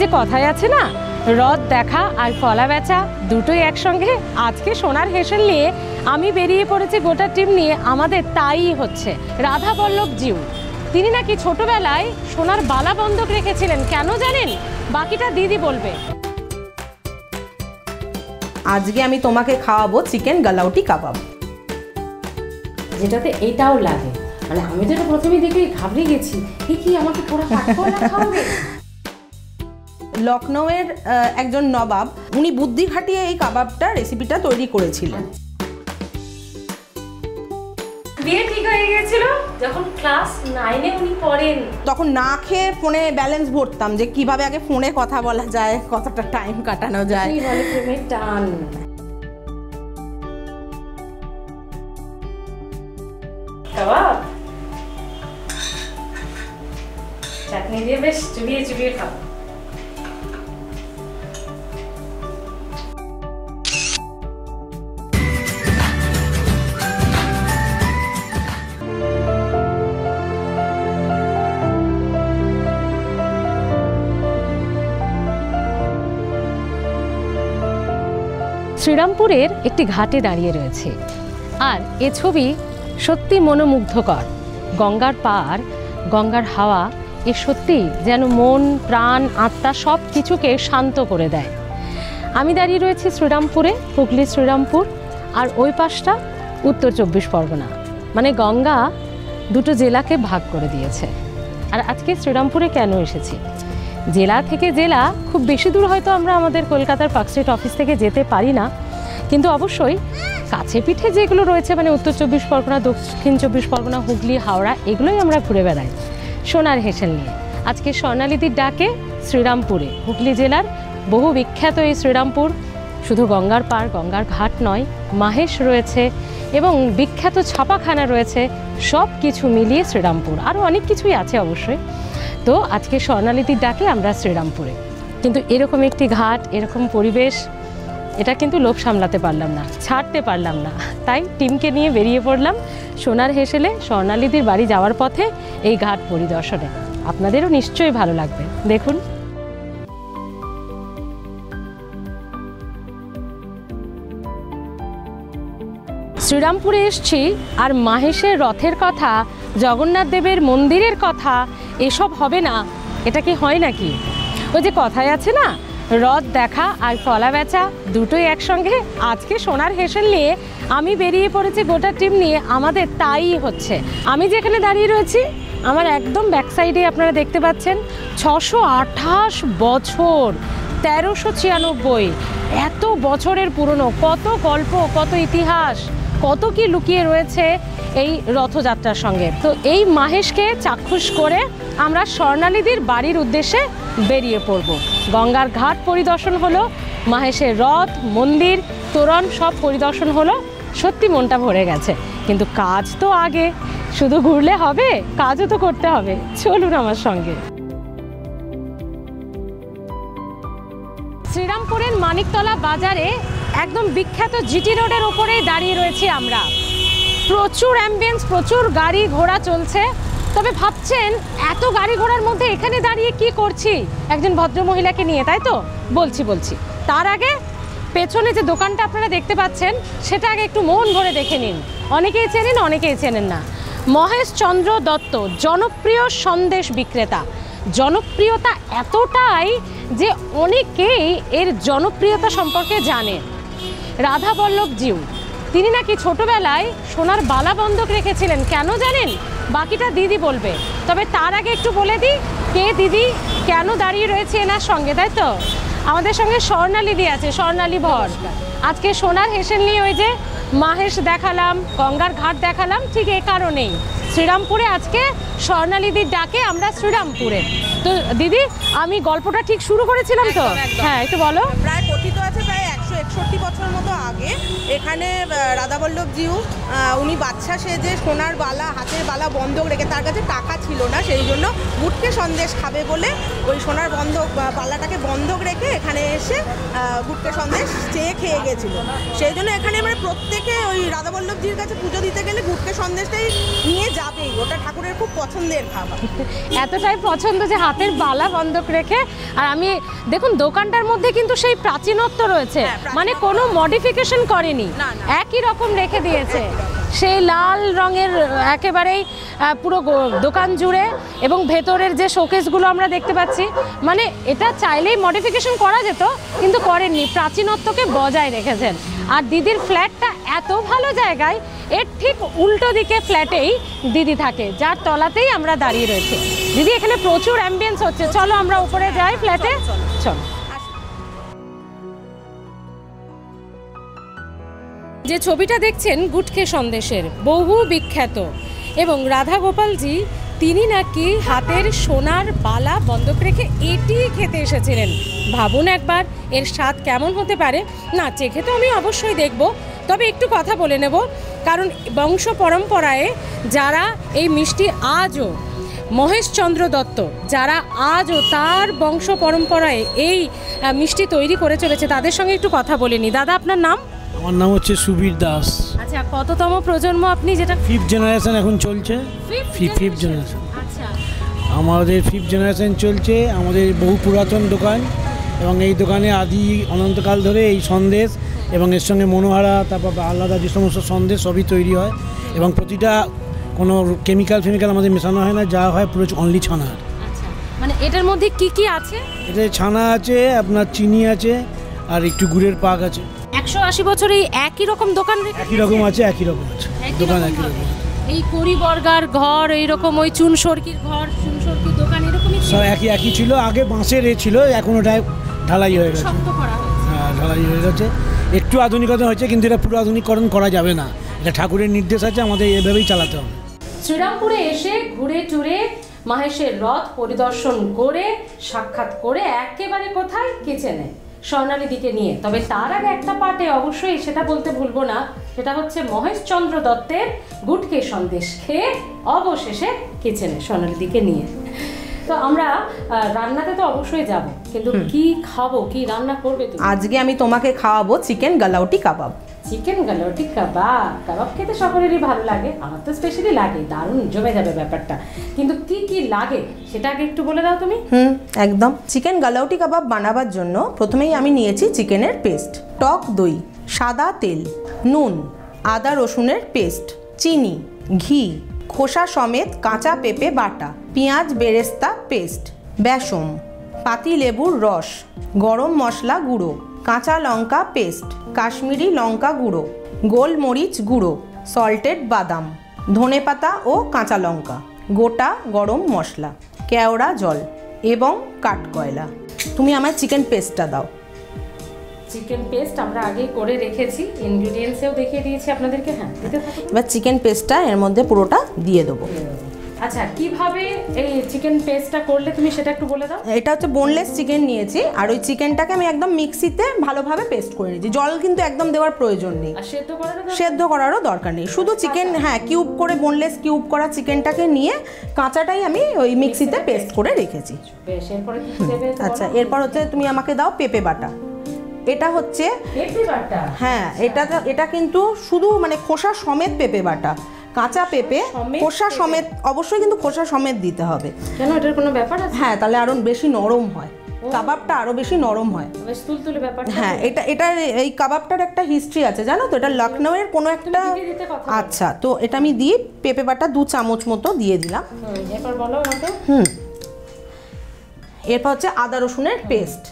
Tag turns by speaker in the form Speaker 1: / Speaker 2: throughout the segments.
Speaker 1: যে কথায় আছে না, রথ দেখা আর কলা বেচা দুটোই একসঙ্গে। আজকে সোনার হেসেল নিয়ে আমি বেরিয়ে পড়েছি, গোটা টিম নিয়ে। আমাদের তাই হচ্ছে। রাধা বল্লভ জিউ, তিনি নাকি ছোটবেলায় সোনার বালা বন্ধক রেখেছিলেন। কেন জানেন? বাকিটা দিদি বলবে।
Speaker 2: আজকে আমি তোমাকে খাওয়াবো চিকেন গালাউটি কাবাব,
Speaker 1: যেটাতে এটাও লাগে। মানে আমি তো প্রথমে দেখে ঘাবড়ে গেছি, কি আমাকে পুরো কাঠকলা খাওয়াবে।
Speaker 2: লখনৌয়ের একজন নবাব, উনি বুদ্ধি খাটিয়ে এই কাবাবটা রেসিপিটা তৈরি করেছিলেন।
Speaker 1: বিয়ে ঠিক হয়ে গিয়েছিল যখন ক্লাস 9-এ উনি পড়েন।
Speaker 2: তখন না খেয়ে ফোনে ব্যালেন্স ভরতাম যে কিভাবে আগে ফোনে কথা বলা যায়, কতটা টাইম কাটানো যায়।
Speaker 1: কি বলে প্রেমের টান। কাবাব চাটনি দিয়ে বেশ চুবিয়ে চুবিয়ে খাও। শ্রীরামপুরের একটি ঘাটে দাঁড়িয়ে রয়েছে, আর এ ছবি সত্যি মনোমুগ্ধকর। গঙ্গার পাড়, গঙ্গার হাওয়া, এ সত্যি যেন মন প্রাণ আত্মা সব কিছুকে শান্ত করে দেয়। আমি দাঁড়িয়ে রয়েছি শ্রীরামপুরে, হুগলি শ্রীরামপুর, আর ওই পাশটা উত্তর 24 পরগনা। মানে গঙ্গা দুটো জেলাকে ভাগ করে দিয়েছে। আর আজকে শ্রীরামপুরে কেন এসেছি? জেলা থেকে জেলা খুব বেশি দূর হয়তো আমরা আমাদের কলকাতার পার্কস্ট্রিট অফিস থেকে যেতে পারি না, কিন্তু অবশ্যই কাছে পিঠে যেগুলো রয়েছে, মানে উত্তর 24 পরগনা, দক্ষিণ 24 পরগনা, হুগলি, হাওড়া, এগুলোই আমরা ঘুরে বেড়াই সোনার হেসেল নিয়ে। আজকে স্বর্ণালীদির ডাকে শ্রীরামপুরে, হুগলি জেলার বহু বিখ্যাত এই শ্রীরামপুর শুধু গঙ্গার পাড়, গঙ্গার ঘাট নয়, মাহেশ রয়েছে এবং বিখ্যাত ছাপাখানা রয়েছে। সব কিছু মিলিয়ে শ্রীরামপুর, আরও অনেক কিছুই আছে অবশ্যই। তো আজকে স্বর্ণালীদির ডাকে আমরা শ্রীরামপুরে, কিন্তু এরকম একটি ঘাট, এরকম পরিবেশ, এটা কিন্তু লোভ সামলাতে পারলাম না, ছাড়তে পারলাম না। তাই টিমকে নিয়ে বেরিয়ে পড়লাম সোনার হেসেলে স্বর্ণালীদির বাড়ি যাওয়ার পথে এই ঘাট পরিদর্শনে। আপনাদেরও নিশ্চয়ই ভালো লাগবে, দেখুন। শ্রীরামপুরে এসছি, আর মাহেশের রথের কথা, জগন্নাথ দেবের মন্দিরের কথা এসব হবে না, এটা কি হয় নাকি? ওই যে কথায় আছে না, রথ দেখা আর কলা বেচা দুটোই একসঙ্গে। আজকে সোনার হেসেল নিয়ে আমি বেরিয়ে পড়েছি, গোটা টিম নিয়ে। আমাদের তাই হচ্ছে। আমি যেখানে দাঁড়িয়ে রয়েছি, আমার একদম ব্যাক সাইডে আপনারা দেখতে পাচ্ছেন 628 বছর, 1396, এত বছরের পুরনো। কত গল্প, কত ইতিহাস, কত কি লুকিয়ে রয়েছে এই রথযাত্রার সঙ্গে। তো এই মাহেশকে চাক্ষুষ করে আমরা স্বর্ণালীদির বাড়ির উদ্দেশ্যে বেরিয়ে পড়ব। গঙ্গার ঘাট পরিদর্শন হলো, মাহেশের রথ, মন্দির, তোরণ সব পরিদর্শন হলো। সত্যি মনটা ভরে গেছে, কিন্তু কাজ তো আগে। শুধু ঘুরলে হবে, কাজও তো করতে হবে। চলুন আমার সঙ্গে। শ্রীরামপুরের মানিকতলা বাজারে একদম বিখ্যাত জিটি রোডের ওপরেই দাঁড়িয়ে রয়েছি আমরা। প্রচুর অ্যাম্বিয়েন্স, প্রচুর গাড়ি ঘোড়া চলছে। তবে ভাবছেন এত গাড়ি ঘোড়ার মধ্যে এখানে দাঁড়িয়ে কি করছি একজন ভদ্রমহিলাকে নিয়ে, তাই তো? বলছি। তার আগে পেছনে যে দোকানটা আপনারা দেখতে পাচ্ছেন, সেটা আগে একটু মন ভরে দেখে নিন। অনেকেই চেনেন, অনেকেই চেনেন না। মহেশ চন্দ্র দত্ত, জনপ্রিয় সন্দেশ বিক্রেতা। জনপ্রিয়তা এতটাই যে অনেকেই এর জনপ্রিয়তা সম্পর্কে জানেন। রাধা বল্লভ জিউ, তিনি নাকি ছোটবেলায় সোনার বালা বন্ধক রেখেছিলেন। কেন জানেন? বাকিটা দিদি বলবে। তবে তার আগে একটু বলে দিই, কে দিদি, কেন দাঁড়িয়ে রয়েছে এনার সঙ্গে, তাই তো? আমাদের সঙ্গে স্বর্ণালীদি আছে, স্বর্ণালী ভর। আজকে সোনার হেসেল নিয়ে ওই যে মাহেশ দেখালাম, গঙ্গার ঘাট দেখালাম, ঠিক এই কারণেই শ্রীরামপুরে আজকে স্বর্ণালীদির ডাকে আমরা শ্রীরামপুরে। তো দিদি, আমি গল্পটা ঠিক শুরু করেছিলাম তো? হ্যাঁ, একটু বলো।
Speaker 2: প্রায় কথিত আছে প্রায় 161 বছর মতো আগে এখানে রাধাবল্লভজিউ উনি বাচ্চা সেজে সোনার বালা, হাতের বালা বন্ধক রেখে, তার কাছে টাকা ছিল না, সেই জন্য গুটকে সন্দেশ খাবে বলে ওই সোনার বালাটাকে বন্ধক রেখে এখানে এসে গুটকে সন্দেশ চেয়ে খেয়ে গেছিল। সেই জন্য এখানে মানে প্রত্যেকে ওই রাধাবল্লভজির কাছে পুজো দিতে গেলে গুটকে সন্দেশটাই নিয়ে যাবেই, ওটা ঠাকুরের খুব পছন্দের খাবার।
Speaker 1: এতটাই পছন্দ যে হাতের বালা বন্ধক রেখে। আর আমি দেখুন দোকানটার মধ্যে কিন্তু সেই প্রাচীনত্ব রয়েছে, মানে কোনো মডিফিকেশন করেনি, একই রকম রেখে দিয়েছে। সেই লাল রঙের একেবারেই পুরো দোকান জুড়ে, এবং ভেতরের যে শোকেসগুলো আমরা দেখতে পাচ্ছি, মানে এটা চাইলেই মডিফিকেশন করা যেত কিন্তু করেননি, প্রাচীনত্বকে বজায় রেখেছেন। আর দিদির ফ্ল্যাটটা এত ভালো জায়গায়, এর ঠিক উল্টো দিকে ফ্ল্যাটেই দিদি থাকে, যার তলাতেই আমরা দাঁড়িয়ে রয়েছি। দিদি এখানে প্রচুর অ্যাম্বিয়েন্স হচ্ছে, চলো আমরা উপরে যাই ফ্ল্যাটে, চলো। যে ছবিটা দেখছেন গুটকে সন্দেশের বহু বিখ্যাত, এবং রাধা গোপালজি তিনি নাকি হাতের সোনার বালা বন্ধক রেখে এটি খেতে এসেছিলেন। ভাবুন একবার এর স্বাদ কেমন হতে পারে। না, চেখে তো আমি অবশ্যই দেখব, তবে একটু কথা বলে নেব, কারণ বংশ পরম্পরায় যারা এই মিষ্টি আজও, মহেশচন্দ্র দত্ত যারা আজও তার বংশ পরম্পরায় এই মিষ্টি তৈরি করে চলেছে, তাদের সঙ্গে একটু কথা বলে নি। দাদা, আপনার নাম?
Speaker 3: আমার নাম হচ্ছে সুবীর দাস।
Speaker 1: আচ্ছা, কততম প্রজন্ম আপনি? যেটা
Speaker 3: 5th জেনারেশন এখন চলছে। 5th generation.
Speaker 1: আচ্ছা,
Speaker 3: আমাদের 5th জেনারেশন চলছে, আমাদের বহু পুরাতন দোকান, এবং এই দোকানে আদি অনন্তকাল ধরে এই সন্দেশ এবং এর সঙ্গে মনোহারা, তারপর আলাদা যে সমস্ত সন্দেশ সবই তৈরি হয়, এবং প্রতিটা কোনো কেমিক্যাল আমাদের মেশানো হয় না, যা হয় পুরো অনলি ছানার।
Speaker 1: আচ্ছা, মানে এটার মধ্যে কি কি আছে?
Speaker 3: এতে ছানা আছে, আপনার চিনি আছে, আর একটু গুড়ের পাক আছে।
Speaker 1: 180 বছর এই একই রকম দোকান
Speaker 3: একই রকম আছে, একই রকম আছে দোকান, একই রকম।
Speaker 1: এই কড়ি বর্গার ঘর, এইরকম ওই চুন সরকির ঘর, চুন সরকির দোকান, এরকমই
Speaker 3: সব একই ছিল। আগে বাঁশের ছিল, এখন ওটাই ঢালাই হয়ে গেছে।
Speaker 1: শক্ত করা হয়েছে।
Speaker 3: হ্যাঁ, ঢালাই হয়ে গেছে, একটু আধুনিকতা হয়েছে, কিন্তু এটা পুরো আধুনিকরণ করা যাবে না, এটা ঠাকুরের নির্দেশ আছে, আমাদের এভাবেই চালাতে হবে।
Speaker 1: শ্রীরামপুরে এসে ঘুরে টুরে মাহেশের রথ পরিদর্শন করে সাক্ষাৎ করে একেবারে কোথায়? কিচেনে স্বর্ণালী দিকে নিয়ে। তবে তার আগে একটা পার্টে অবশ্যই সেটা বলতে ভুলবো না, সেটা হচ্ছে মহেশচন্দ্র দত্তের গুটকে সন্দেশ খেয়ে অবশেষে কিচেনে স্বর্ণালী দিকে নিয়ে। তো আমরা রান্নাতে তো অবশ্যই যাব, কিন্তু কি খাবো, কি রান্না করবে তুমি?
Speaker 2: আজকে আমি তোমাকে খাওয়াবো চিকেন গালাউটি কাবাব।
Speaker 1: চিকেন গালাউটি কাবাব। কাবাব খেতে সকলেরই ভালো লাগে, আমার তো স্পেশালি লাগে, দারুণ জমে যাবে ব্যাপারটা। কিন্তু কি কি লাগে সেটা আগে একটু বলে দাও তুমি।
Speaker 2: একদম। চিকেন গালাউটি কাবাব বানাবার জন্য প্রথমেই আমি নিয়েছি চিকেনের পেস্ট, টক দই, সাদা তেল, নুন, আদা রসুনের পেস্ট, চিনি, ঘি, খোসা সমেত কাঁচা পেঁপে বাটা, পেঁয়াজ বেরেস্তা পেস্ট, বেসন, পাতি লেবুর রস, গরম মশলা গুঁড়ো, কাঁচা লঙ্কা পেস্ট, কাশ্মীরি লঙ্কা গুঁড়ো, গোলমরিচ গুঁড়ো, সল্টেড বাদাম, ধনেপাতা ও কাঁচা লঙ্কা, গোটা গরম মশলা, কেওড়া জল এবং কাঠকয়লা। তুমি আমার চিকেন পেস্টটা দাও।
Speaker 1: চিকেন পেস্ট আমরা আগে করে রেখেছি, ইনগ্রেডিয়েন্টসেও দেখিয়ে দিয়েছি আপনাদেরকে। হ্যাঁ, দিতে থাকো।
Speaker 2: এবার চিকেন পেস্টটা এর মধ্যে পুরোটা দিয়ে দেবো।
Speaker 1: আচ্ছা, কিভাবে এই চিকেন পেস্টটা করলে তুমি সেটা একটু বলে দাও।
Speaker 2: এটা হচ্ছে বোনলেস চিকেন নিয়েছি, আর ওই চিকেনটাকে আমি একদম মিক্সিতে ভালোভাবে পেস্ট করে নিয়েছি। জল কিন্তু একদম দেওয়ার প্রয়োজন নেই,
Speaker 1: আর
Speaker 2: সেদ্ধ করারও দরকার নেই, শুধু চিকেন, হ্যাঁ, কিউব করে বোনলেস কিউব করা চিকেনটাকে নিয়ে কাঁচাটাই আমি ওই মিক্সিতে পেস্ট করে রেখেছি।
Speaker 1: বেশ, এরপরে কি দেবে?
Speaker 2: আচ্ছা, এরপর হচ্ছে তুমি আমাকে দাও পেঁপে বাটা। এটা হচ্ছে
Speaker 1: পেঁপে বাটা।
Speaker 2: হ্যাঁ, এটা কিন্তু শুধু মানে খোসা সমেত পেঁপে বাটা, কাঁচা পেঁপে খোসা সমেত, অবশ্যই কিন্তু খোসা সমেত দিতে হবে।
Speaker 1: কেন, এটার কোনো ব্যাপার আছে?
Speaker 2: হ্যাঁ, তাহলে আরো বেশি নরম হয়, কাবাবটা আরো বেশি নরম হয়।
Speaker 1: বেশ তুলতুলে ব্যাপার।
Speaker 2: হ্যাঁ, এটা এই কাবাবটার একটা হিস্ট্রি আছে, জানো তো? এটা লখনউয়ের কোনো একটা। আচ্ছা, তো এটা আমি দিই, পেঁপে বাটা 2 চামচ মতো দিয়ে দিলাম।
Speaker 1: এরপর বলো আমাকে।
Speaker 2: এরপর হচ্ছে আদা রসুনের পেস্ট,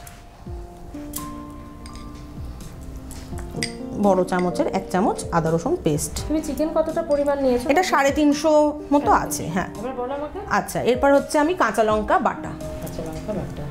Speaker 2: বড় চামচের 1 চামচ আদা রসুন পেস্ট।
Speaker 1: তুমি চিকেন কতটা পরিমাণ নিয়েছো?
Speaker 2: এটা 350 মতো আছে। হ্যাঁ,
Speaker 1: এবার বলো আমাকে।
Speaker 2: আচ্ছা, এরপর হচ্ছে আমি কাঁচা লঙ্কা বাটা।
Speaker 1: কাঁচা লঙ্কা বাটা,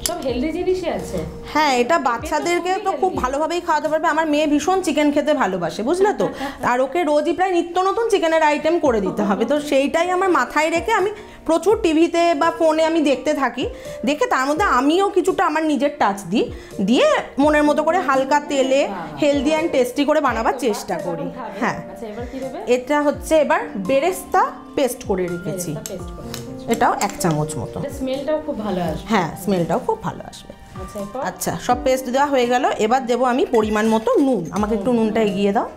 Speaker 1: সব হেলদি জিনিসই আছে।
Speaker 2: হ্যাঁ, এটা বাচ্চাদেরকে তো খুব ভালোভাবেই খাওয়াতে পারবে। আমার মেয়ে ভীষণ চিকেন খেতে ভালোবাসে, বুঝলে তো, আর ওকে রোজই প্রায় নিত্য নতুন চিকেনের আইটেম করে দিতে হবে, তো সেইটাই আমার মাথায় রেখে আমি প্রচুর টিভিতে বা ফোনে আমি দেখতে থাকি, দেখে তার মধ্যে আমিও কিছুটা আমার নিজের টাচ দিই, দিয়ে মনের মতো করে হালকা তেলে হেলদি অ্যান্ড টেস্টি করে বানাবার চেষ্টা করি। হ্যাঁ, এটা হচ্ছে এবার বেরেস্তা পেস্ট করে রেখেছি, এটাও 1 চামচ মতো।
Speaker 1: স্মেলটাও খুব ভালো আসবে।
Speaker 2: হ্যাঁ, স্মেলটাও খুব ভালো আসবে। আচ্ছা, সব পেস্ট দেওয়া হয়ে গেল। এবার দেবো আমি পরিমাণ মতো নুন। আমাকে একটু নুনটা এগিয়ে দাও।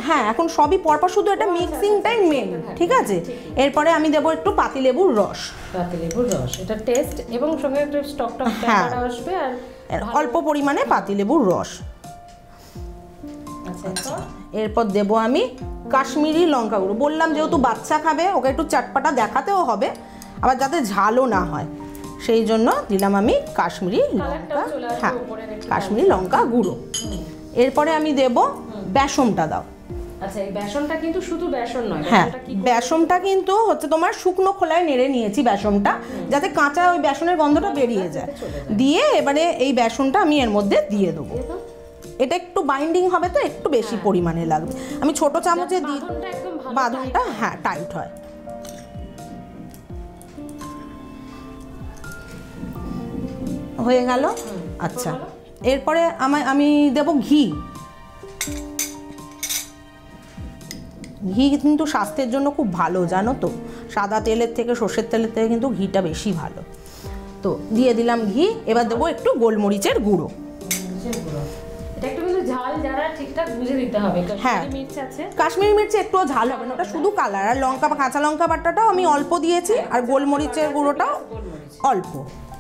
Speaker 2: হ্যাঁ, এখন সবই পরপর, শুধু এটা মিক্সিংটাই মেন, ঠিক আছে? এরপরে আমি দেবো একটু পাতিলেবুর রস।
Speaker 1: পাতিলেবুর রস, এটা টেস্ট এবং সঙ্গে একটু স্টক ব্যাপার আসবে, আর
Speaker 2: অল্প পরিমাণে পাতিলেবুর রস। আচ্ছা, এরপর দেবো আমি কাশ্মীরি লঙ্কা গুঁড়ো। বললাম যেহেতু বাচ্চা খাবে, ওকে একটু চাটপাটা দেখাতেও হবে, আবার যাতে ঝালও না হয়, সেই জন্য দিলাম আমি কাশ্মীরি লঙ্কা। হ্যাঁ, কাশ্মীরি লঙ্কা গুঁড়ো। এরপরে আমি দেব বেসনটা। দাও।
Speaker 1: আচ্ছা, এই বেসনটা কিন্তু শুধু বেসন নয়।
Speaker 2: হ্যাঁ, বেসনটা কিন্তু হচ্ছে তোমার শুকনো খোলায় নেড়ে নিয়েছি বেসনটা, যাতে কাঁচা ওই বেসনের গন্ধটা বেরিয়ে যায়। দিয়ে এবারে এই বেসনটা আমি এর মধ্যে দিয়ে দেবো। এটা একটু বাইন্ডিং হবে তো একটু বেশি পরিমাণে লাগবে। আমি ছোট চামচে দিই, বাঁধনটা হ্যাঁ টাইট হয়। হয়ে গেল। আচ্ছা, এরপরে আমি দেব ঘি। ঘি কিন্তু স্বাস্থ্যের জন্য খুব ভালো, জানো তো? সাদা তেলের থেকে, সর্ষের তেলের থেকে কিন্তু ঘিটা বেশি ভালো। তো দিয়ে দিলাম ঘি। এবার দেবো একটু গোলমরিচের গুঁড়ো।
Speaker 1: এটা একটু কিন্তু ঝাল যারা ঠিকঠাক বুঝে দিতে হবে।
Speaker 2: হ্যাঁ,
Speaker 1: মির্চ আছে,
Speaker 2: কাশ্মীরি মির্চে একটুও ঝাল হবে না, ওটা শুধু কালার। আর লঙ্কা বা কাঁচা লঙ্কা বাটাটাও আমি অল্প দিয়েছি, আর গোলমরিচের গুঁড়োটাও অল্প।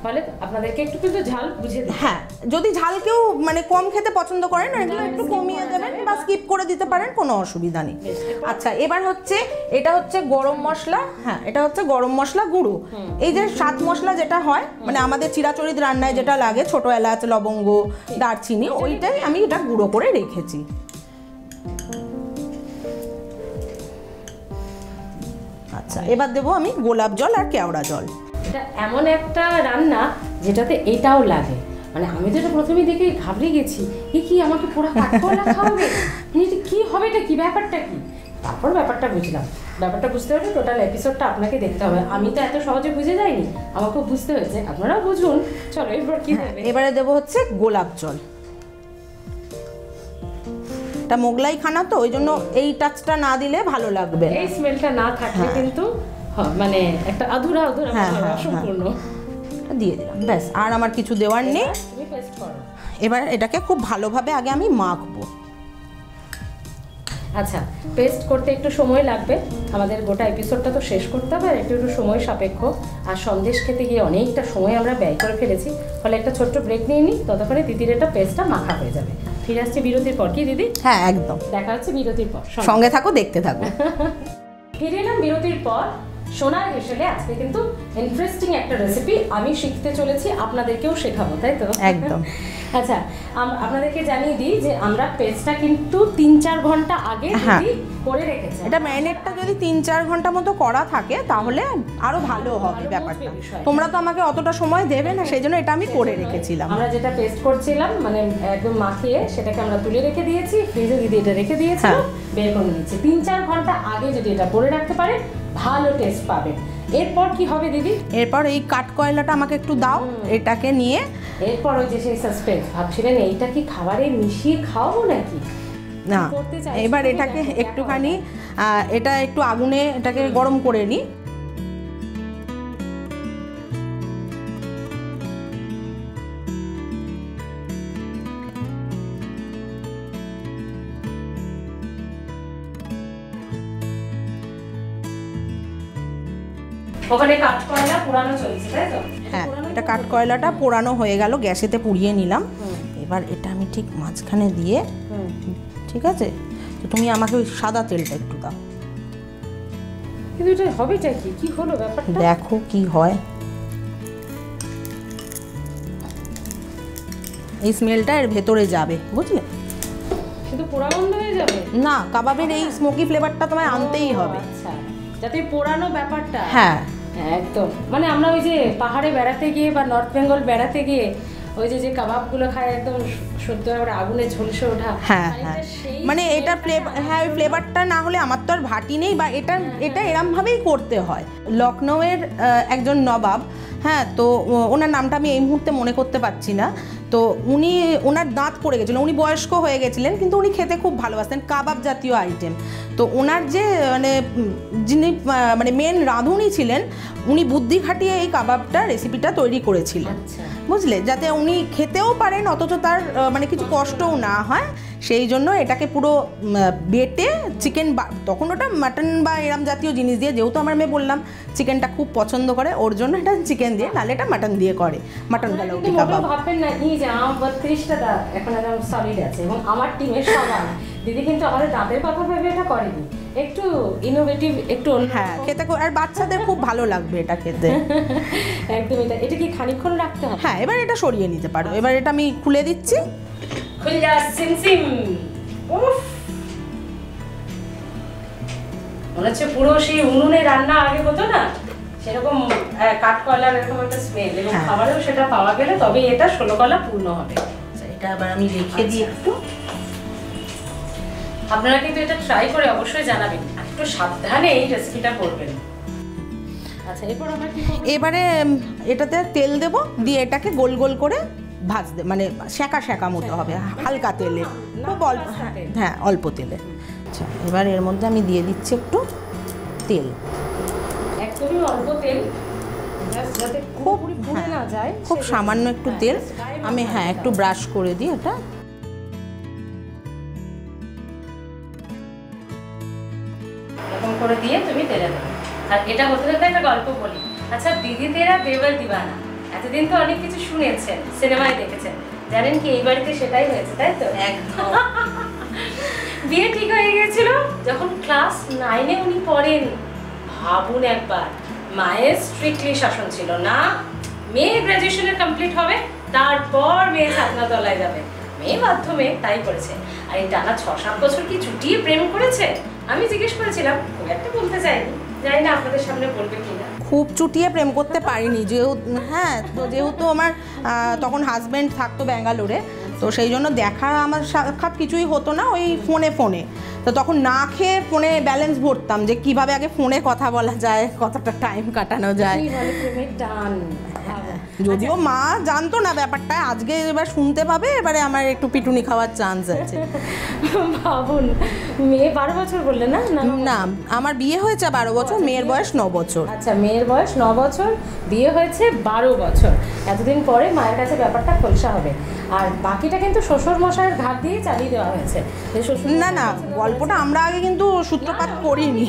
Speaker 1: ফলে আপনাদেরকে একটু কিন্তু ঝাল বুঝে দিতে।
Speaker 2: হ্যাঁ, যদি ঝাল কেউ মানে কম খেতে পছন্দ করেন, এগুলো একটু কমিয়ে দেবেন বা স্কিপ করে দিতে পারেন, কোনো অসুবিধা নেই। আচ্ছা, এবার হচ্ছে এটা হচ্ছে গরম মশলা। হ্যাঁ, এটা হচ্ছে গরম মশলা গুঁড়ো। এই যে 7 মশলা যেটা হয়, মানে আমাদের চিরাচরিত রান্নায় যেটা লাগে, ছোট এলাচ, লবঙ্গ, দারচিনি, ওইটাই আমি এটা গুঁড়ো করে রেখেছি। আচ্ছা, এবার দেবো আমি গোলাপ জল আর কেওড়া জল।
Speaker 1: এটা এমন একটা রান্না যেটাতে এটাও লাগে, মানে আমি তো এটা প্রথমে দেখে ঘাবড়ে গেছি, কি আমাকে পুরো কাঠকলা খাওয়াবে, এটা কি হবে, এটা কি ব্যাপারটা কি? তারপর ব্যাপারটা বুঝলাম। ব্যাপারটা বুঝতে হলে টোটাল এপিসোডটা আপনাকে দেখতে হবে। আমি তো এত সহজে বুঝে যাইনি, আমাকেও বুঝতে হয়েছে, আপনারাও বুঝুন। চলো এরপর কি দেবে?
Speaker 2: এবারে দেবো হচ্ছে গোলাপ জল। এটা মোগলাই খানা তো, ওই জন্য এই টাচটা না দিলে ভালো লাগবে।
Speaker 1: এই স্মেলটা না থাকলে কিন্তু মানে একটা আধুরা অসম্পূর্ণ।
Speaker 2: দিয়ে দিলাম, ব্যাস। আর আমার কিছু দেওয়ার নেই। এবার এটাকে খুব ভালোভাবে আগে আমি মাখবো।
Speaker 1: আচ্ছা, পেস্ট করতে একটু সময় লাগবে, আমাদের গোটা এপিসোডটা তো শেষ করতে হবে, একটু সময় সাপেক্ষ। আর সন্দেশ খেতে গিয়ে অনেকটা সময় আমরা ব্যয় করে ফেলেছি, ফলে একটা ছোট্ট ব্রেক নিয়ে নিই, ততক্ষণে দিদির এটা পেস্টটা মাখা হয়ে যাবে। ফিরে আসছে বিরতির পর, কি দিদি?
Speaker 2: হ্যাঁ, একদম।
Speaker 1: দেখা হচ্ছে বিরতির পর,
Speaker 2: সঙ্গে থাকো, দেখতে থাকো।
Speaker 1: ফিরে এলাম বিরতির পর। সোনার হেসেলে আজকে কিন্তু ইন্টারেস্টিং একটা রেসিপি আমি শিখতে চলেছি, আপনাদেরকেও শেখাবো, তাই তো?
Speaker 2: একদম।
Speaker 1: আচ্ছা, আপনাদেরকে জানিয়ে দিই যে আমরা পেস্টটা কিন্তু 3-4 ঘন্টা আগে করে রেখেছি।
Speaker 2: এটা ম্যারিনেটটা যদি 3-4 ঘন্টা মতো করা থাকে তাহলে আরো ভালো হবে ব্যাপারটা। তোমরা তো আমাকে অতটা সময় দেবে না, সেই জন্য এটা আমি করে রেখেছিলাম।
Speaker 1: আমরা যেটা পেস্ট করছিলাম মানে একদম মাখিয়ে সেটাকে আমরা তুলে রেখে দিয়েছি, ফ্রিজে দিদি এটা রেখে দিয়েছি, বের করে নিয়েছি। 3-4 ঘন্টা আগে যদি এটা করে রাখতে পারে ভালো টেস্ট পাবে। এরপর কি হবে দিদি?
Speaker 2: এরপর এই কাঠকয়লাটা আমাকে একটু দাও, এটাকে নিয়ে
Speaker 1: এরপর ওই যে সেই সাসপেন্স ভাবছিলেন এইটা কি খাবারে মিশিয়ে খাওয়াবো নাকি
Speaker 2: না, এবার এটাকে একটুখানি এটা একটু আগুনে এটাকে গরম করে নিই।
Speaker 1: ওখানে কাঠকয়লা পোড়ানো চলছে, তাই তো?
Speaker 2: হ্যাঁ, এটা কাঠকয়লাটা পোড়ানো হয়ে গেল, গ্যাসেতে পুড়িয়ে নিলাম। এবার এটা আমি ঠিক মাঝখানে দিয়ে, ঠিক আছে? তো তুমি আমাকে ওই সাদা তেলটা একটু দাও।
Speaker 1: কিন্তু এটা হবেটা কি? কি হলো ব্যাপারটা?
Speaker 2: দেখো কি হয়। এই স্মেলটা এর ভেতরে যাবে, বুঝলে?
Speaker 1: শুধু পোড়া বন্ধ হয়ে যাবে
Speaker 2: না, কাবাবের এই স্মোকি ফ্লেভারটা তোমায় আনতেই হবে।
Speaker 1: আচ্ছা, যাতে পোড়ানো ব্যাপারটা।
Speaker 2: হ্যাঁ,
Speaker 1: একদম। মানে আমরা ওই যে পাহাড়ে বেড়াতে গিয়ে বা নর্থ বেঙ্গল বেড়াতে গিয়ে ওই যে কাবাবগুলো খায় একদম সদ্য করে আগুনে ঝলসে ওঠা।
Speaker 2: হ্যাঁ হ্যাঁ, মানে এটা হ্যাঁ ওই ফ্লেভারটা না হলে আমার তো আর ভাটি নেই, বা এটা এরমভাবেই করতে হয়। লখনৌয়ের একজন নবাব, হ্যাঁ, তো ওনার নামটা আমি এই মুহূর্তে মনে করতে পারছি না, তো ওনার দাঁত পড়ে গেছিলো, উনি বয়স্ক হয়ে গেছিলেন, কিন্তু উনি খেতে খুব ভালোবাসতেন কাবাব জাতীয় আইটেম। তো ওনার যে যিনি মেন রাঁধুনি ছিলেন, উনি বুদ্ধি খাটিয়ে এই কাবাবটা রেসিপিটা তৈরি করেছিলেন, বুঝলে, যাতে উনি খেতেও পারেন অথচ তার কিছু কষ্টও না হয়। সেই জন্য এটাকে পুরো বেটে চিকেন, তখন ওটা মাটন বা এরম জাতীয় জিনিস দিয়ে, যেহেতু আমার মেয়ে বললাম চিকেনটা খুব পছন্দ করে, ওর জন্য এটা চিকেন দিয়ে, নাহলে এটা মাটন দিয়ে করে, মাটন গালাউটি কাবাব।
Speaker 1: ভাববেন না কি যে আমার 32টা দাঁত এখন একদম সলিড আছে, এবং আমার টিমের সবাই, দিদি কিন্তু আমাদের দাঁতের কথা ভেবে এটা করেনি, একটু ইনোভেটিভ, একটু
Speaker 2: হ্যাঁ, খেতে আর বাচ্চাদের খুব ভালো লাগবে এটা খেতে।
Speaker 1: একদম। এটা কি খানিকক্ষণ রাখতে হবে?
Speaker 2: হ্যাঁ, এবার এটা সরিয়ে নিতে পারো। এবার এটা আমি খুলে দিচ্ছি।
Speaker 1: খুললা সিমসিম, উফ, মনে হচ্ছে পুরো সেই উনুনে রান্না আগে হতো না, সেরকম কাঠকয়লার এরকম একটা স্মেল, এবং খাবারেও সেটা পাওয়া গেলে তবে এটা 16 কলা পূর্ণ হবে।
Speaker 2: এটা আবার আমি রেখে দিই একটু।
Speaker 1: আপনারা কিন্তু এটা ট্রাই করে অবশ্যই জানাবেন, একটু সাবধানে এই রেসিপিটা করবেন। আচ্ছা, এরপর আমরা কি করব?
Speaker 2: এবারে এটাতে তেল দেব, দিয়ে এটাকে গোল গোল করে ভাজতে, সেঁকা মতো হবে, হালকা তেলে, খুব অল্প, হ্যাঁ অল্প তেলে। আচ্ছা, এবার এর মধ্যে আমি দিয়ে দিচ্ছি একটু তেল,
Speaker 1: একদমই অল্প তেল, যাতে খুব পুড়ে না যায়,
Speaker 2: খুব সামান্য একটু তেল আমি একটু ব্রাশ করে দিই এটা।
Speaker 1: এরকম করে দিয়ে তুমি তেলে দেবে। আর এটা হতে হতে একটা গল্প বলি। আচ্ছা, দিদি তেরা দেবর দিবানা, এতদিন তো অনেক কিছু শুনেছেন, সিনেমায় দেখেছেন, জানেন কি এই বাড়িতে সেটাই হয়েছে, তাই তো? একদম। বিয়ে ঠিক হয়ে গিয়েছিল যখন ক্লাস 9-এ উনি পড়েন। ভাবুন একবার, মায়ের স্ট্রিক্টলি শাসন ছিল না, মেয়ে গ্রাজুয়েশনের কমপ্লিট হবে, তারপর মেয়ে ছাত্রতলায় যাবে, মেয়ে মাধ্যমে তাই করেছে। আর এই টানা 6-7 বছর কি চুটিয়ে প্রেম করেছে? আমি জিজ্ঞেস করেছিলাম, খুব একটা বলতে চাইনি, জানি না আপনাদের সামনে বলবে কিনা।
Speaker 2: খুব চুটিয়ে প্রেম করতে পারিনি, যেহেতু আমার তখন হাজব্যান্ড থাকতো ব্যাঙ্গালোরে, তো সেই জন্য দেখা আমার সাক্ষাৎ কিছুই হতো না, ওই ফোনে। তো তখন না খেয়ে ফোনে ব্যালেন্স ভরতাম যে কিভাবে আগে ফোনে কথা বলা যায়, কতটা টাইম কাটানো যায়। যদিও মা জানতো না ব্যাপারটা, আজকে এবার শুনতে পাবে, এবারে আমার একটু পিটুনি খাওয়ার চান্স আছে।
Speaker 1: ভাবুন, মেয়ে 12 বছর বললে না?
Speaker 2: না, আমার বিয়ে হয়েছে 12 বছর, মেয়ের বয়স 9 বছর।
Speaker 1: আচ্ছা, মেয়ের বয়স 9 বছর, বিয়ে হয়েছে 12 বছর। এতদিন পরে মায়ের কাছে ব্যাপারটা খোলসা হবে। আর বাকিটা কিন্তু শ্বশুর মশাইয়ের ঘাট দিয়ে চালিয়ে দেওয়া হয়েছে।
Speaker 2: না, গল্পটা আমরা আগে কিন্তু সূত্রপাত করিনি।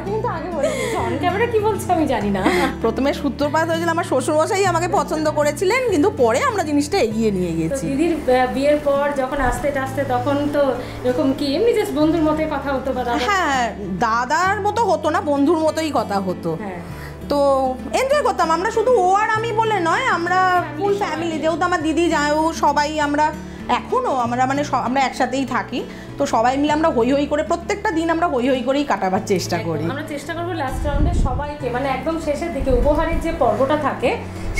Speaker 1: কিন্তু আগে বলেছি, অন ক্যামেরা কি বলছে আমি জানি না।
Speaker 2: প্রথমে সূত্রপাত হয়েছিল আমার শ্বশুর মশাই আমাকে পছন্দ করেছিলেন, কিন্তু পরে আমরা জিনিসটা এগিয়ে নিয়ে গেছি।
Speaker 1: দিদির বিয়ের পর যখন আস্তে আস্তে, তখন তো এরকম কি এমনি জাস্ট বন্ধুর মতোই কথা হতো?
Speaker 2: হ্যাঁ, দাদার মতো হতো না, বন্ধুর মতোই কথা হতো। তো এনজয় করতাম আমরা, শুধু ও আর আমি বলে নয়, আমরা ফুল ফ্যামিলি, যেহেতু আমার দিদি যাও সবাই, আমরা এখনও আমরা একসাথেই থাকি, তো সবাই মিলে আমরা হই হই করে প্রত্যেকটা দিন আমরা হই হই করেই কাটাবার চেষ্টা করি।
Speaker 1: আমরা চেষ্টা করবো লাস্ট রাউন্ডে সবাইকে, একদম শেষের দিকে উপহারের যে পর্বটা থাকে,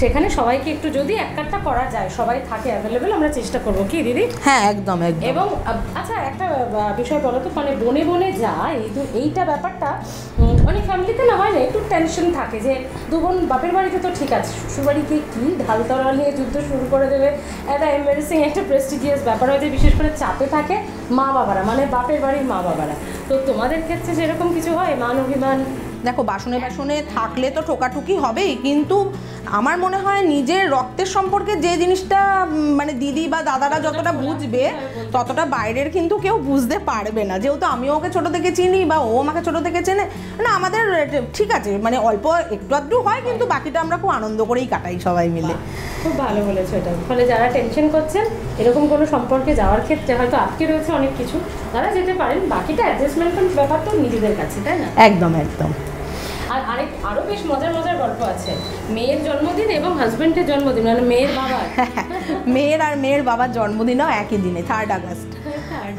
Speaker 1: সেখানে সবাইকে একটু যদি এক কাটটা করা যায়, সবাই থাকে অ্যাভেলেবেল, আমরা চেষ্টা করবো, কি দিদি?
Speaker 2: হ্যাঁ, একদম।
Speaker 1: এবং আচ্ছা, একটা বিষয় বলো তো, বনে বনে যায় এইটা ব্যাপারটা অনেক ফ্যামিলিতে না হয় না, একটু টেনশন থাকে যে 2 বোন বাপের বাড়িতে তো ঠিক আছে, শ্বশুরবাড়িতে কি ঢাল তরোয়াল নিয়ে যুদ্ধ শুরু করে দেবে, একটা এম্বারেসিং, একটা প্রেস্টিজিয়াস ব্যাপার হয়েছে, বিশেষ করে চাপে থাকে মা বাবারা, বাপের বাড়ির মা বাবারা। তো তোমাদের ক্ষেত্রে যেরকম কিছু হয়, মান অভিমান?
Speaker 2: দেখো, বাসনে থাকলে তো ঠোকাঠুকি হবেই, কিন্তু আমার মনে হয় নিজের রক্তের সম্পর্কে যে জিনিসটা দিদি বা দাদারা যতটা বুঝবে, ততটা বাইরের কিন্তু কেউ বুঝতে পারবে না। যেহেতু আমি ওকে ছোট থেকে চিনি বা ও আমাকে ছোট থেকে চেনে না, আমাদের ঠিক আছে, অল্প একটু আধটু হয়, কিন্তু বাকিটা আমরা খুব আনন্দ করেই কাটাই সবাই মিলে।
Speaker 1: খুব ভালো বলেছো এটা। ফলে যারা টেনশন করছেন এরকম কোনো সম্পর্কে যাওয়ার ক্ষেত্রে, হয়তো আটকে রয়েছে অনেক কিছু, তারা যেতে পারেন, বাকিটা অ্যাডজাস্টমেন্টের ব্যাপার তো নিজেদের কাছে, তাই না?
Speaker 2: একদম।
Speaker 1: আর আরো বেশ মজার গল্প আছে, মেয়ের জন্মদিন এবং হাজবেন্ডের জন্মদিন, মেয়ের বাবার
Speaker 2: মেয়ের বাবার জন্মদিনও একই দিনে, 3 আগস্ট।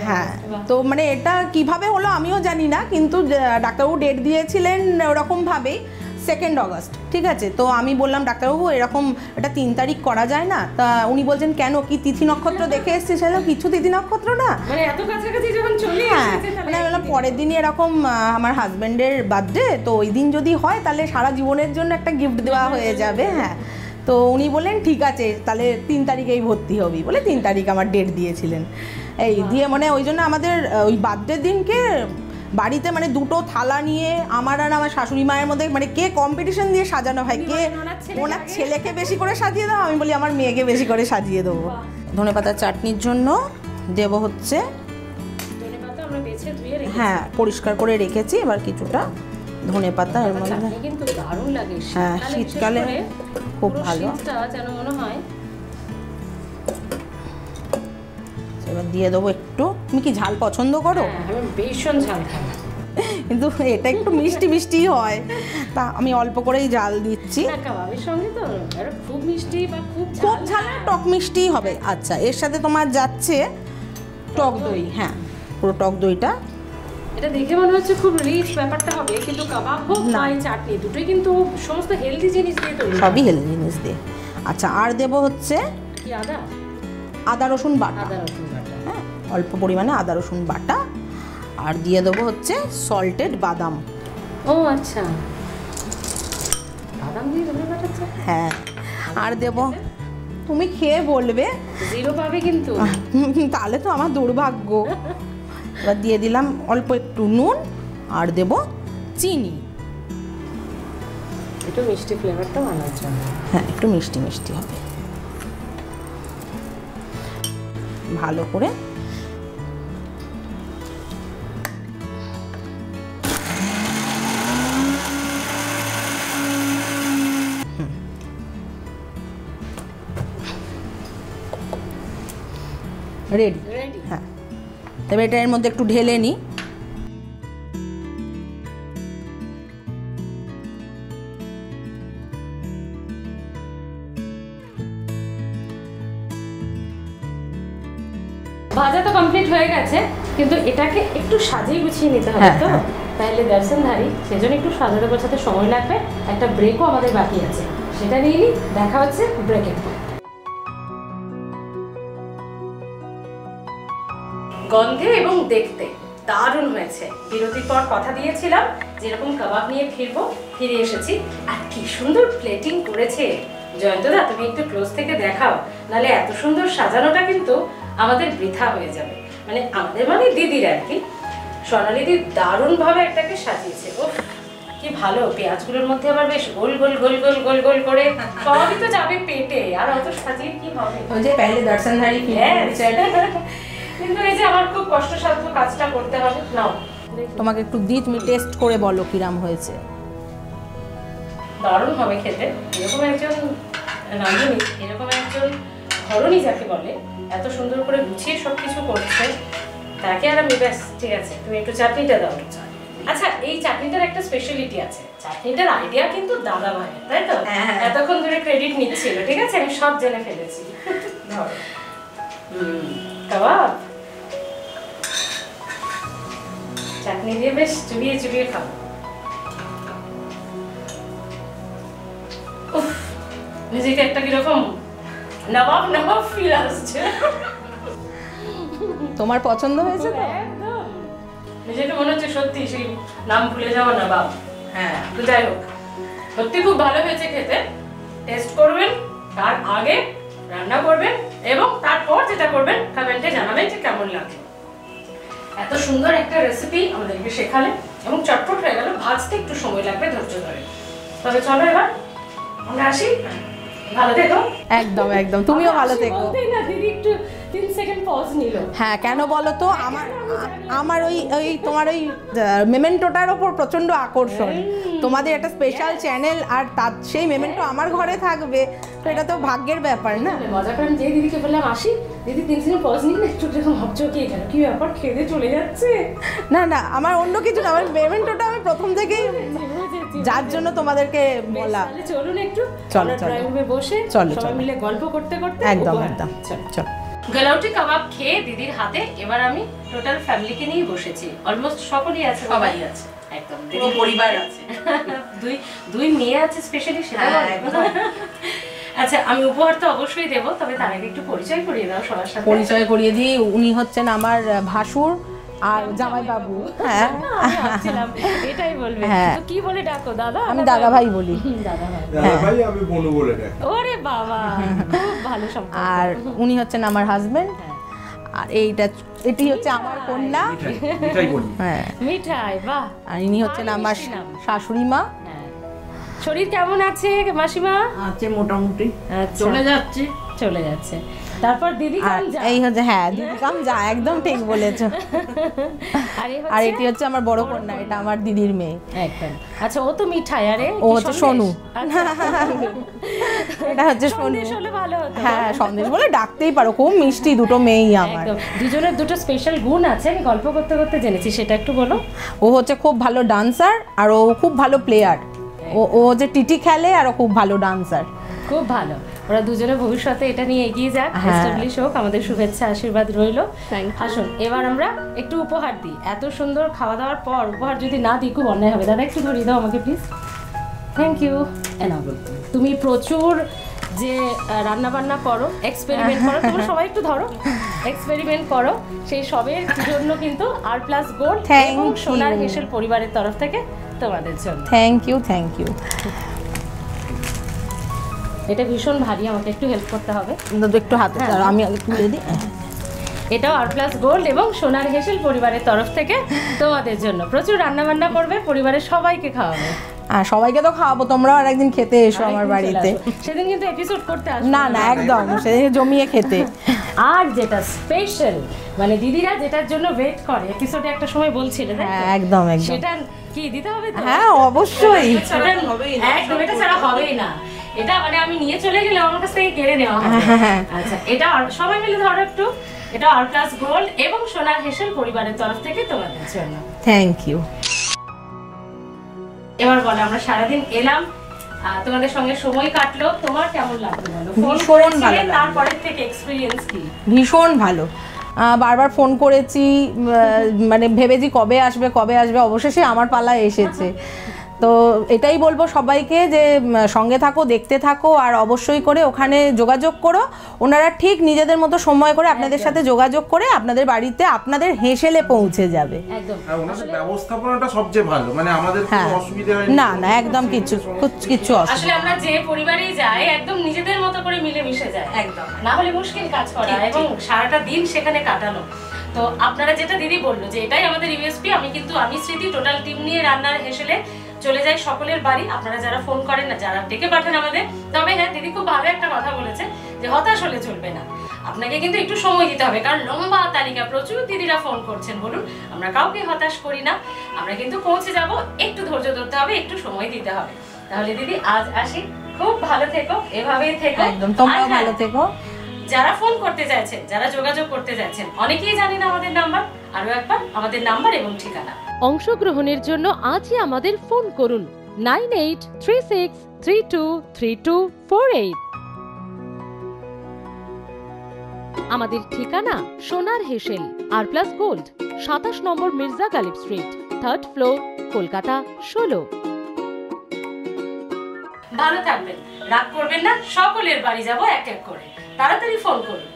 Speaker 2: হ্যাঁ, তো এটা কিভাবে হলো আমিও জানি না, কিন্তু ডাক্তারবাবু ডেট দিয়েছিলেন ওরকম ভাবেই, 2 অগস্ট, ঠিক আছে। তো আমি বললাম ডাক্তারবাবু এরকম এটা 3 তারিখ করা যায় না? তা উনি বলছেন কেন, কি তিথি নক্ষত্র দেখে এসেছিস? কিছু তিথি নক্ষত্র না,
Speaker 1: মানে এত কাছাকাছি যখন চলে
Speaker 2: হ্যাঁ,
Speaker 1: এসেছে তাহলে
Speaker 2: মানে বললাম পরের দিনই এরকম আমার হাজব্যান্ডের বার্থডে, তো ওই দিন যদি হয় তাহলে সারা জীবনের জন্য একটা গিফট দেওয়া হয়ে যাবে। হ্যাঁ, তো উনি বললেন ঠিক আছে তাহলে 3 তারিখেই ভর্তি হবি বলে 3 তারিখ আমার ডেট দিয়েছিলেন। এই দিয়ে মানে ওই জন্য আমাদের ওই বার্থডের দিনকে বাড়িতে মানে 2টো থালা নিয়ে আমার আর আমার শাশুড়ি মায়ের মধ্যে মানে কে কম্পিটিশন দিয়ে সাজানো হয়, কে ওনার ছেলেকে বেশি করে সাজিয়ে দাও, আমি বলি আমার মেয়েকে বেশি করে সাজিয়ে দেবো। ধনেপাতার চাটনির জন্য দেব হচ্ছে,
Speaker 1: ধনেপাতা আমরা বেছে ধুয়ে রেখেছি,
Speaker 2: হ্যাঁ পরিষ্কার করে রেখেছি, এবার কিছুটা ধনেপাতা এর মধ্যে।
Speaker 1: চাটনি কিন্তু দারুণ লাগে
Speaker 2: হ্যাঁ, শীতকালে খুব ভালো।
Speaker 1: শীতটা যেন মনে হয়।
Speaker 2: এবার দিয়ে দেবো একটু, তুমি কি ঝাল পছন্দ করো?
Speaker 1: হ্যাঁ, আমি ভীষণ ঝাল খাই,
Speaker 2: কিন্তু এটা একটু মিষ্টি মিষ্টি হয়, তা আমি অল্প করেই জাল দিচ্ছি।
Speaker 1: না কাবাবের সঙ্গে তো আর খুব মিষ্টি বা খুব
Speaker 2: খুব ঝাল না, টক মিষ্টি হবে। আচ্ছা, এর সাথে তোমার যাচ্ছে টক দই, হ্যাঁ পুরো টক দইটা।
Speaker 1: এটা দেখে মনে হচ্ছে খুব রিচ ব্যাপারটা হবে, কিন্তু কাবাব হোক
Speaker 2: না।
Speaker 1: না এই চাটনি দুটোই কিন্তু সমস্ত হেলদি জিনিস দিয়ে তৈরি।
Speaker 2: সবই হেলদি জিনিস দিয়ে। আচ্ছা, আর দেব হচ্ছে
Speaker 1: কি আদা,
Speaker 2: আদা রসুন বাটা,
Speaker 1: আদা রসুন বাটা,
Speaker 2: হ্যাঁ অল্প পরিমাণে আদা রসুন বাটা। আর দিয়ে দেবো হচ্ছে সল্টেড বাদাম।
Speaker 1: ও আচ্ছা, বাদাম দিয়ে ধনে বাটাচ্ছে।
Speaker 2: হ্যাঁ, আর দেব, তুমি খেয়ে বলবে,
Speaker 1: জিরো পাবে কিন্তু।
Speaker 2: তাহলে তো আমার দুর্ভাগ্য। এবার দিয়ে দিলাম অল্প একটু নুন, আর দেব চিনি,
Speaker 1: একটু মিষ্টি ফ্লেভারটা আনার জন্য।
Speaker 2: হ্যাঁ একটু মিষ্টি মিষ্টি হবে। ভালো করে রেডি।
Speaker 1: রেডি।
Speaker 2: হ্যাঁ, তবে এটা এর মধ্যে একটু ঢেলে নিই।
Speaker 1: ভাজা তো কমপ্লিট হয়ে গেছে, কিন্তু এটাকে একটু সাজিয়ে গুছিয়ে নিতে হবে।
Speaker 2: হ্যাঁ,
Speaker 1: তো
Speaker 2: হ্যাঁ।
Speaker 1: তাহলে দর্শনধারী সেজন্য একটু সাজাতে গোছাতে সময় লাগবে। একটা ব্রেকও আমাদের বাকি আছে, সেটা নিয়ে নিই। দেখা হচ্ছে ব্রেকের পর। গন্ধে এবং দেখতে দারুণ হয়েছে। বিরতির পর কথা দিয়েছিলাম যেরকম কাবাব নিয়ে ফিরে এসেছি। আর কি সুন্দর প্লেটিং করেছে জয়ন্তদা, তুমি একটু ক্লোজ থেকে দেখাও, নাহলে এত সুন্দর সাজানোটা কিন্তু আমাদের বৃথা হয়ে যাবে। মানে আমাদের মানে দিদির আর কি, সোনালিদি দারুণভাবে একটাকে সাজিয়েছে। ও কি ভালো, পেঁয়াজগুলোর মধ্যে আবার বেশ গোল গোল গোল গোল গোল গোল করে সবই তো যাবে পেটে, আর অত সাজিয়ে কি হবে।
Speaker 2: ওই যে পহলে দর্শনধারী
Speaker 1: কিন্তু এই যে আমার খুব কষ্টসাধ্য কাজটা করতে হবে। নাও
Speaker 2: তোমাকে একটু দিই, তুমি টেস্ট করে বলো কিরাম হয়েছে।
Speaker 1: দারুণ হবে খেতে। এরকম একজন রাঁধুনি, এরকম একজন ঘরণী যাকে বলে, এত সুন্দর করে গুছিয়ে সবকিছু করছে, তাকে আর আমি ব্যাস ঠিক আছে তুমি একটু চাটনিটা দাও। আচ্ছা, এই চাটনিটার একটা স্পেশালিটি আছে, চাটনিটার আইডিয়া কিন্তু দাদা ভাইয়ের, তাই তো? এতক্ষণ ধরে ক্রেডিট নিচ্ছিল, ঠিক আছে আমি সব জেনে ফেলেছি। ধরো কাবাব চাটনি দিয়ে বেশ চুবিয়ে চুবিয়ে খাবো। উফ, নিজেকে একটা কিরকম নবাব নবাব ফিল আসছে।
Speaker 2: তোমার পছন্দ হয়েছে তো?
Speaker 1: একদম নিজেকে মনে হচ্ছে সত্যি সেই নাম ভুলে যাওয়া নবাব। হ্যাঁ, তো যাই হোক, সত্যি খুব ভালো হয়েছে খেতে। টেস্ট করবেন, তার আগে রান্না করবেন, এবং তারপর যেটা করবেন কমেন্টে জানাবেন যে কেমন লাগলো। এত সুন্দর একটা রেসিপি আমাদেরকে শেখালেন, এবং চটপট হয়ে গেল। ভাজতে একটু সময় লাগবে, ধৈর্য ধরে। তবে চলো এবার আমরা আসি। ভালো থেকো।
Speaker 2: একদম একদম, তুমিও ভালো থেকো।
Speaker 1: বলতেই না দিদি একটু 3 সেকেন্ড পজ নিল।
Speaker 2: হ্যাঁ, কেন বলো তো, আমার ওই তোমার ওই মেমেন্টোটার ওপর প্রচন্ড আকর্ষণ। তোমাদের একটা স্পেশাল চ্যানেল, আর তার সেই মেমেন্টো আমার ঘরে থাকবে, তো এটা তো ভাগ্যের ব্যাপার না?
Speaker 1: মজা করে আমি যে দিদিকে বললাম আসি, দিদি 3 সেকেন্ড পজ নিন, একটু এরকম হকচকিয়ে গেল। কি ব্যাপার, খেতে চলে যাচ্ছে?
Speaker 2: না না, আমার অন্য কিছু না, আমার মেমেন্টোটা আমি প্রথম থেকেই, যার জন্য তোমাদেরকে বলা।
Speaker 1: তাহলে চলুন একটু
Speaker 2: চলো, চলো।
Speaker 1: ড্রয়িং রুমে বসে
Speaker 2: চলো,
Speaker 1: সবাই
Speaker 2: চলো।
Speaker 1: মিলে গল্প করতে করতে
Speaker 2: একদম
Speaker 1: উপহার
Speaker 2: একদম,
Speaker 1: দিই।
Speaker 2: চলো।
Speaker 1: গালাউটি কাবাব খেয়ে দিদির হাতে এবার আমি টোটাল ফ্যামিলিকে নিয়ে বসেছি। অলমোস্ট সকলেই আছে,
Speaker 2: সবাই আছে।
Speaker 1: একদম। একদম
Speaker 2: পুরো পরিবার আছে।
Speaker 1: দুই মেয়ে আছে স্পেশালি সেটা
Speaker 2: হ্যাঁ,
Speaker 1: বলো।
Speaker 2: একদম।
Speaker 1: আচ্ছা আমি উপহার তো অবশ্যই দেবো, তবে তার আগে একটু পরিচয় করিয়ে দাও সবার সাথে।
Speaker 2: পরিচয় করিয়ে দিই, উনি হচ্ছেন আমার ভাসুর আর জামাইবাবু। হ্যাঁ,
Speaker 1: আমি ভাবছিলাম এটাই বলবে।
Speaker 2: হ্যাঁ।
Speaker 1: তো কি বলে ডাকো, দাদা?
Speaker 2: আমি দাদা ভাই বলি।
Speaker 1: দাদা ভাই।
Speaker 4: দাদা ভাই আমি বনু বলে ডাকি।
Speaker 1: ওরে বাবা, খুব ভালো সম্পর্ক।
Speaker 2: আর উনি হচ্ছেন আমার হাজবেন্ড, আর এটি হচ্ছে আমার কন্যা।
Speaker 4: মিঠাই বলি।
Speaker 2: হ্যাঁ,
Speaker 1: মিঠাই, বাহ।
Speaker 2: আর ইনি হচ্ছেন আমার
Speaker 1: মিষ্টি নাম।
Speaker 2: শাশুড়ি মা।
Speaker 1: হ্যাঁ। শরীর কেমন আছে মাসিমা?
Speaker 5: আছে মোটামুটি,
Speaker 1: আচ্ছা,
Speaker 5: চলে যাচ্ছে।
Speaker 1: চলে যাচ্ছে। তারপর দিদি
Speaker 2: আর
Speaker 1: কাম যা।
Speaker 2: এই হচ্ছে, হ্যাঁ দিদি কাম যা, একদম ঠিক বলেছো। আর এটি হচ্ছে আমার বড় কন্যা, এটা আমার দিদির মেয়ে।
Speaker 1: একদম। আচ্ছা ও তো মিঠাই, আরে
Speaker 2: ও
Speaker 1: কি
Speaker 2: হচ্ছে
Speaker 1: সন্দেশ?
Speaker 2: সোনু।
Speaker 1: আচ্ছা।
Speaker 2: এটা হচ্ছে সোনু।
Speaker 1: সন্দেশ হলে ভালো হতো।
Speaker 2: হ্যাঁ, সন্দেশ বলে ডাকতেই পারো, খুব মিষ্টি দুটো মেয়েই আমার।
Speaker 1: একদম। দুজনের দুটো স্পেশাল গুণ আছে, আমি গল্প করতে করতে জেনেছি, সেটা একটু বলো।
Speaker 2: ও হচ্ছে খুব ভালো ডান্সার, আর ও খুব ভালো প্লেয়ার। ও যে টিটি খেলে, আর ও খুব ভালো ডান্সার।
Speaker 1: খুব ভালো। ওরা দুজনে ভবিষ্যতে এটা নিয়ে এগিয়ে যাক,
Speaker 2: হ্যাঁ।
Speaker 1: এস্টাবলিশ হোক, আমাদের শুভেচ্ছা আশীর্বাদ রইল।
Speaker 5: Thank you.
Speaker 1: আসুন এবার আমরা একটু উপহার দিই। এত সুন্দর খাওয়া দাওয়ার পর উপহার যদি না দিই খুব অন্যায় হবে। দাদা একটু ধরিয়ে দাও আমাকে প্লিজ। Thank you. তুমি প্রচুর যে রান্না বান্না করো, এক্সপেরিমেন্ট করো, তোমরা সবাই একটু ধরো, এক্সপেরিমেন্ট করো, সেই সবের জন্য কিন্তু আর প্লাস গোল্ড
Speaker 2: Thank
Speaker 1: এবং সোনার
Speaker 2: you.
Speaker 1: হেসেল পরিবারের তরফ থেকে তোমাদের জন্য।
Speaker 2: Thank you, thank you.
Speaker 1: এটা ভীষণ ভারী, আমাকে একটু হেল্প করতে হবে।
Speaker 2: একটু হাতে দাঁড়াও, আমি আগে তুলে দিই।
Speaker 1: এটাও আর প্লাস গোল্ড এবং সোনার হেসেল পরিবারের তরফ থেকে তোমাদের জন্য। প্রচুর রান্না বান্না করবে, পরিবারের সবাইকে খাওয়াবে।
Speaker 2: আর সবাইকে তো খাওয়াবো, তোমরাও আর একদিন খেতে এসো আমার
Speaker 1: আরেকদিন চলে
Speaker 2: বাড়িতে।
Speaker 1: আসো। সেদিন কিন্তু এপিসোড করতে আসবে
Speaker 2: না না, একদম সেদিন জমিয়ে খেতে।
Speaker 1: আর যেটা স্পেশাল, মানে দিদিরা যেটার জন্য ওয়েট করে, এপিসোডে একটা সময় বলছিলে তাই তো?
Speaker 2: হ্যাঁ, একদম একদম।
Speaker 1: সেটা কি দিতে হবে তো?
Speaker 2: হ্যাঁ, অবশ্যই।
Speaker 1: এটা ছাড়া
Speaker 5: হবেই না।
Speaker 1: একদম, এটা ছাড়া হবেই না। এটা মানে আমি নিয়ে চলে গেলে আমার কাছ থেকে কেড়ে নেওয়া হবে।
Speaker 2: হ্যাঁ।
Speaker 1: আচ্ছা, এটা সবাই মিলে ধরো একটু। এটা আর প্লাস গোল্ড এবং সোনার হেসেল পরিবারের তরফ থেকে তোমাদের জন্য।
Speaker 2: Thank you.
Speaker 1: এবার বলো, আমরা সারাদিন এলাম, তোমাদের সঙ্গে সময় কাটলো, তোমার কেমন লাগলো বলো? ফোন
Speaker 2: ভীষণ
Speaker 1: করেছিলে,
Speaker 2: ভালো লাগলো।
Speaker 1: তারপরের থেকে এক্সপেরিয়েন্স কি?
Speaker 2: ভীষণ ভালো। বারবার ফোন করেছি, মানে ভেবেছি কবে আসবে কবে আসবে, অবশেষে আমার পালা এসেছে। তো এটাই বলবো সবাইকে যে সঙ্গে থাকো, দেখতে থাকো, আর অবশ্যই করে ওখানে যোগাযোগ করো। ওনারা ঠিক নিজেদের মতো সময় করে আপনাদের সাথে যোগাযোগ করে আপনাদের বাড়িতে আপনাদের হেসেলে পৌঁছে যাবে।
Speaker 1: একদম।
Speaker 4: আর ওনাদের ব্যবস্থাপনাটা সবচেয়ে ভালো, মানে আমাদের কোনো
Speaker 2: হ্যাঁ।
Speaker 4: অসুবিধা হয়নি।
Speaker 2: না না, একদম কিচ্ছু অসুবিধা।
Speaker 1: আসলে আমরা যে পরিবারেই যাই একদম নিজেদের মতো করে মিলে মিশে যায়,
Speaker 5: একদম।
Speaker 1: না হলে মুশকিল কাজ করা এবং সারাটা দিন সেখানে কাটানো। তো আপনারা যেটা দিদি বললো যে এটাই আমাদের ইউএসপি, আমি স্মৃতি টোটাল টিম নিয়ে রান্নার হেসেলে চলে যাই সকলের বাড়ি। আপনারা যারা ফোন করেন না, যারা ডেকে পাঠান আমাদের, তবে হ্যাঁ দিদি খুব ভালো একটা কথা বলেছে যে হতাশ হলে চলবে না, আপনাকে কিন্তু একটু সময় দিতে হবে, কারণ লম্বা তালিকা, প্রচুর দিদিরা ফোন করছেন। বলুন, আমরা কাউকে হতাশ করি না, আমরা কিন্তু পৌঁছে যাব, একটু ধৈর্য ধরতে হবে, একটু সময় দিতে হবে। তাহলে দিদি আজ আসি, খুব ভালো থেকো, এভাবেই থেকো।
Speaker 2: একদম, তোমরাও
Speaker 1: আর হ্যাঁ,
Speaker 2: ভালো থেকো।
Speaker 1: যারা ফোন করতে চাইছেন, যারা যোগাযোগ করতে চাইছেন, অনেকেই জানেন আমাদের নাম্বার, আরো একবার আমাদের নাম্বার এবং ঠিকানা।
Speaker 6: অংশগ্রহণের জন্য আজই আমাদের ফোন করুন 9836323248। আমাদের ঠিকানা সোনার হেসেল আর প্লাস গোল্ড, 27 নম্বর Mirza Ghalib street, 3rd floor, Kolkata 16।
Speaker 1: ভালো থাকবেন, রাগ করবেন না, সকলের বাড়ি যাব এক এক করে। তাড়াতাড়ি ফোন করুন।